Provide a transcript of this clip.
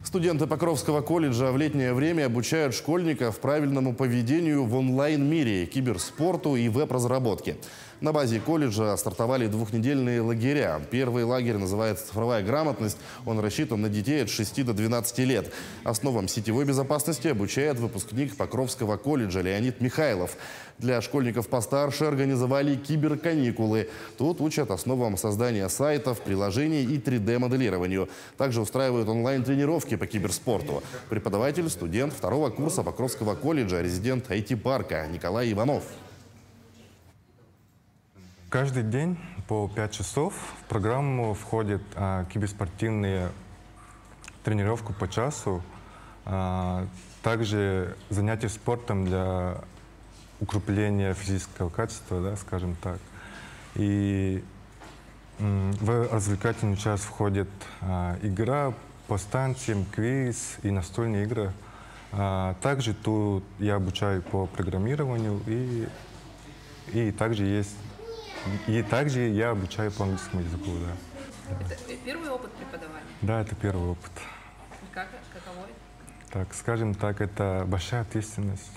Студенты Покровского колледжа в летнее время обучают школьников правильному поведению в онлайн-мире, киберспорту и веб-разработке. На базе колледжа стартовали двухнедельные лагеря. Первый лагерь называется «Цифровая грамотность». Он рассчитан на детей от 6 до 12 лет. Основам сетевой безопасности обучает выпускник Покровского колледжа Леонид Михайлов. Для школьников постарше организовали киберканикулы. Тут учат основам создания сайтов, приложений и 3D-моделированию. Также устраивают онлайн-тренировки по киберспорту. Преподаватель, студент второго курса Покровского колледжа, резидент IT-парка Николай Иванов. Каждый день по 5 часов в программу входит киберспортивные тренировки по часу, также занятия спортом для укрепления физического качества, да, скажем так. И в развлекательный час входит игра по станциям, квиз и настольные игры. Также тут я обучаю по программированию и также я обучаю по английскому языку, да. Это первый опыт преподавания? Да, это первый опыт. И каково это? Так, скажем так, это большая ответственность.